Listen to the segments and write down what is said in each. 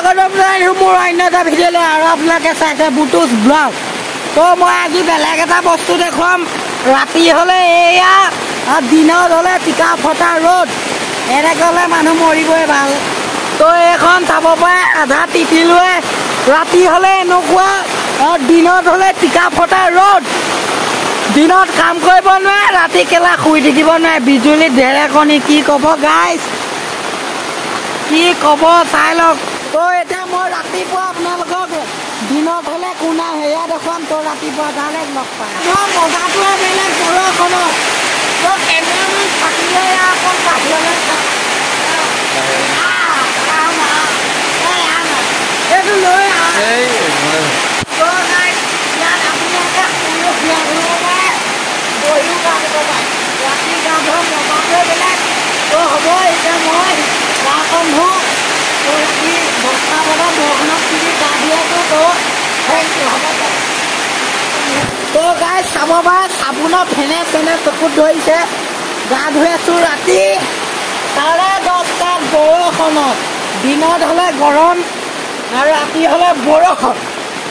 মোৰ অন্য এটা ভিডিঅ'লৈ আৰু আপোনালোকে চাইছে বুটুচ ব্লগ। তো মই আজি বেলেগ এটা বস্তু দেখুৱাম। ৰাতি হ'লে এয়া আৰু দিনত হ'লে টিকা ফটা ৰ'দ, এনেকৈ হ'লে মানুহ মৰিবই ভাল। তো এইখন চাব পাৰে আধা তিতিলৈ, ৰাতি হ'লে এনেকুৱা আৰু দিনত হ'লে টিকা ফটা ৰ'দ। দিনত কাম কৰিব নোৱাৰে, ৰাতি কেলা শুই থাকিব নোৱাৰে, বিজুলী ঢেৰেকণি। কি ক'ব গাইজ, কি ক'ব চাই লওক। তো এতিয়া মই ৰাতিপুৱা আপোনালোকক দিনত হ'লে কোনা সেয়া দেখুৱাম। তো ৰাতিপুৱা ডাইৰেক্ট লগ পায় মজাটোৱে বেলেগ বৰষুণত। তো কেমেৰামেন থাকিলে আকৌ বাহিৰলৈ এইটো লৈ ইয়াত আপোনালোকে বহিও গা ধুব পাৰে, ৰাতি গা ধোৱা মজাটোৱে বেলেগ। তো হ'ব এতিয়া মই গাখন ধুওঁ। তো ৰাতি বস্তা বনাম বৰষুণত তিতি গা ধুই আছোঁ। তো থেংক ইউ, হ'ব। তো গাই চাব পাৰে চাবোনৰ ফেনে চেনে চকুত ধৰিছে। গা ধুই আছোঁ ৰাতি 10:30 বৰষুণত। দিনত হ'লে গৰম আৰু ৰাতি হ'লে বৰষুণ।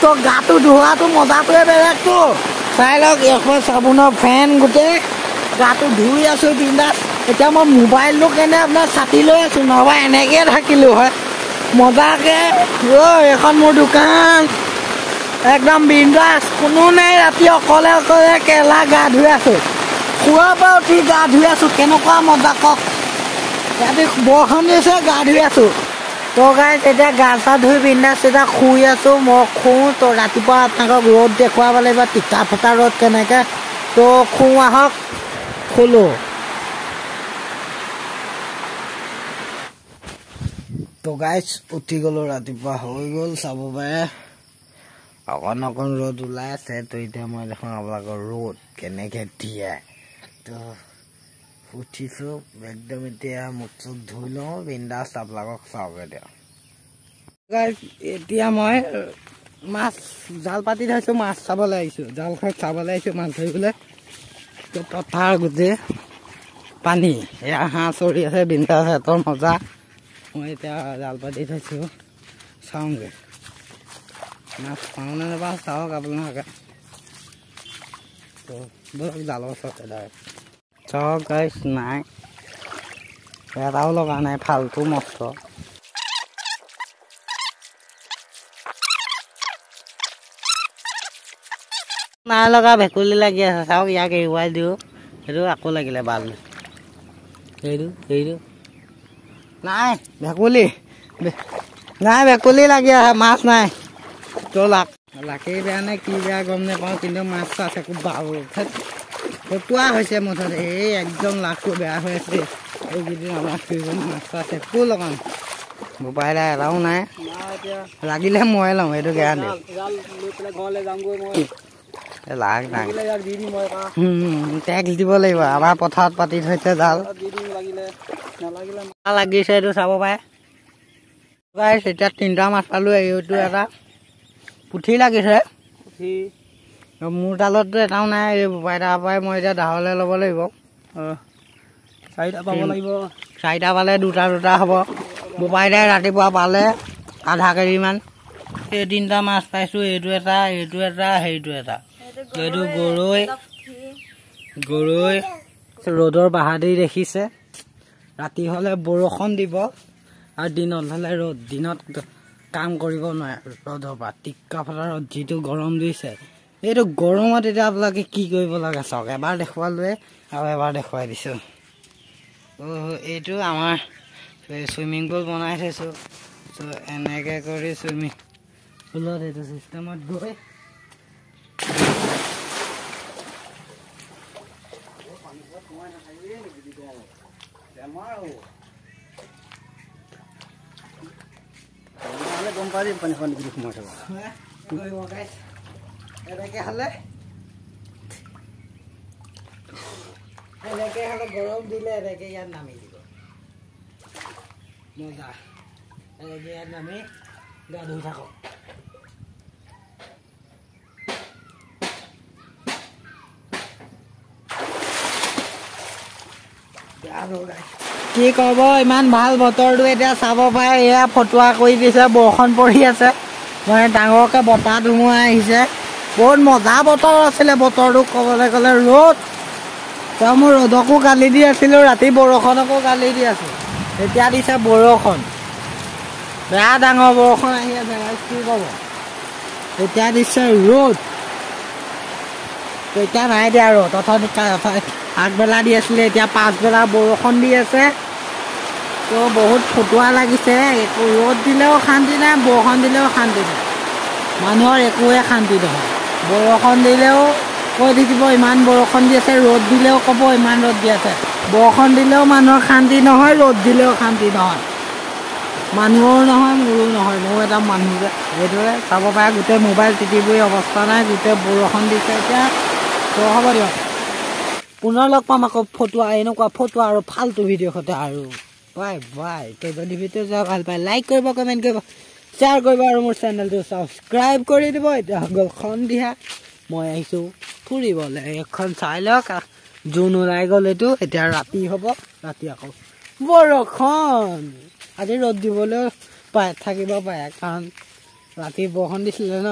তো গাটো ধোৱাটো মজাটোৱে বেলেগটো। চাই লওক এখন চাবোনৰ ফেন গোটেই গাটো ধুই আছোঁ বিন্দাছ। এতিয়া মই মোবাইলটো কেনে আপোনাৰ ছাতি লৈ আছোঁ, নহবা এনেকৈ থাকিলোঁ হয় মজাকৈ। এইখন মোৰ দোকান, একদম বিন্দাছ, কোনো নাই। ৰাতি অকলে অকলে কেলা গা ধুই আছোঁ, শুৱাৰ পৰা উঠি গা ধুই আছোঁ। কেনেকুৱা মজা কওক। ৰাতি বৰষুণ দিছে, গা ধুই আছোঁ। তো গাইজ এতিয়া গা চা ধুই বিন্দাছ এতিয়া শুই আছোঁ। মই শুওঁ। তো ৰাতিপুৱা আপোনালোকক ৰ'দ দেখুৱাব লাগিব, টিকা ফটা ৰ'দ কেনেকৈ। তো শুওঁ আহক, শুলোঁ। তো গাইজ উঠি গ'লোঁ, ৰাতিপুৱা হৈ গ'ল। চাব পাৰে অকণ অকণ ৰ'দ ওলাই আছে। তো এতিয়া মই দেখোন আপোনালোকৰ ৰ'দ কেনেকৈ দিয়ে। তো উঠিছোঁ একদম, এতিয়া মুখ চুখ ধুই লওঁ বিন্দাছ, আপোনালোকক চাওঁগৈ দিয়ক। এতিয়া মই মাছ জাল পাতি থৈছোঁ, মাছ চাবলৈ আহিছোঁ, জালখন চাবলৈ আহিছোঁ মাছ ধৰিবলৈ। তো পথাৰ গোটেই পানী, এয়া হাঁহ চৰি আছে বিন্দাছ, সিহঁতৰ মজা। মই এতিয়া জাল পাতি থৈছোঁ, চাওঁগৈ মাছ পাওঁ নে নাপাওঁ চাওক আপোনালোকে। তো ব'লক জালৰ ওচৰতে ডাইৰেক্ট চাওক গাইজ, নাই এটাও লগা নাই, ফাল্টু মস্ত। নাই লগা, ভেকুলী লাগি আছে চাওক। ইয়াক এৰুৱাই দিওঁ, সেইটো আকৌ লাগিলে বাল। সেইটো নাই ভেকুলী, নাই ভেকুলী লাগি আছে, মাছ নাই। তো লাকেই বেয়া নে কি বেয়া গম নাপাওঁ, কিন্তু মাছ চাছ একো ফটোৱা হৈছে মুঠতে। এই একদম লাকটো বেয়া হৈ আছে এইকেইদিন। আমাৰ মাছ চাছ একো লগাম, মোবাইল এটাও নাই। লাগিলে মই লওঁ, সেইটো গেৰাণ্টি। লাগ নাই, টেক্স দিব লাগিব। আমাৰ পথাৰত পাতি থৈছে জাল, লাগিছে এইটো চাব পাৰে। এতিয়া 3টা মাছ পালোঁ, এইটো এটা পুঠি লাগিছে। মোৰ তালততো এটাও নাই, এই বোপাইটাৰ পৰাই মই এতিয়া ধাৰলৈ ল'ব লাগিব। 4টা পাব লাগিব, 4টা পালে 2টা হ'ব। বোপাইটাই ৰাতিপুৱা পালে আধা কেজিমান। এই 3টা মাছ পাইছোঁ, এইটো এটা, সেইটো এটা, সেইটো এটা। এইটো গৰৈ ৰ'দৰ বাহাদুৰি দেখিছে। ৰাতি হ'লে বৰষুণ দিব আৰু দিনত হ'লে ৰ'দ। দিনত কাম কৰিব নোৱাৰে ৰ'দৰ পৰা, টিকা ফটা ৰ'দ যিটো গৰম দিছে। এইটো গৰমত এতিয়া আপোনালোকে কি কৰিব লাগে চাওক। এবাৰ দেখুৱালোৱে আৰু এবাৰ দেখুৱাই দিছোঁ। এইটো আমাৰ চুইমিং পুল বনাই থৈছোঁ। চ' এনেকৈ কৰি চুইমিং পুলত এইটো চিষ্টেমত গৈ গম পাই পানীখন সোমাই থাকো। এনেকৈ হ'লে গৰম দিলে এনেকৈ ইয়াত নামি দিব মজা। এনেকৈ ইয়াত নামি গা ধুই থাকক। কি ক'ব ইমান ভাল বতৰটো এতিয়া চাব পাৰে এয়া ফটোৱা কৰি দিছে বৰষুণ পৰি আছে মানে ডাঙৰকৈ বতাহ ধুমুহা আহিছে বহুত মজা বতৰ আছিলে বতৰটো ক'বলৈ গ'লে ৰ'দ তেওঁ মই ৰ'দকো গালি দি আছিলোঁ ৰাতি বৰষুণকো গালি দি আছোঁ এতিয়া দিছে বৰষুণ বেয়া ডাঙৰ বৰষুণ আহি আছে কি ক'ব এতিয়া দিছে ৰ'দ এতিয়া নাই দিয়া আৰু আগবেলা দি আছিলে এতিয়া পাছবেলা বৰষুণ দি আছে তো বহুত ফটুৱা লাগিছে একো ৰ'দ দিলেও শান্তি নাই বৰষুণ দিলেও শান্তি নাই মানুহৰ একোৱে শান্তি নহয় বৰষুণ দিলেও কৈ থাকিব ইমান বৰষুণ দি আছে ৰ'দ দিলেও ক'ব ইমান ৰ'দ দি আছে বৰষুণ দিলেও মানুহৰ শান্তি নহয় ৰ'দ দিলেও শান্তি নহয় মানুহৰো নহয় মোৰো নহয় ময়ো এটা মানুহ যে সেইটোৱে চাব পাৰে গোটেই মোবাইল টিপিবই অৱস্থা নাই গোটেই বৰষুণ দিছে এতিয়া তো হ'ব দিয়ক পুনৰ লগ পাম আকৌ ফটোৱা এনেকুৱা ফটোৱা আৰু ফাল্টু ভিডিঅ' সৈতে আৰু বাই বাই তো যদি ভিডিঅ' চাই ভাল পায় লাইক কৰিব কমেণ্ট কৰিব শ্বেয়াৰ কৰিব আৰু মোৰ চেনেলটো ছাবস্ক্ৰাইব কৰি দিব এতিয়া গ'ল সন্ধিয়া মই আহিছোঁ ফুৰিবলৈ এখন চাই লওক জোন ওলাই গ'ল এইটো এতিয়া ৰাতি হ'ব ৰাতি আকৌ বৰষুণ আজি ৰ'দ দিবলৈ পায় থাকিব পাৰে কাৰণ ৰাতি বৰষুণ দিছিলে ন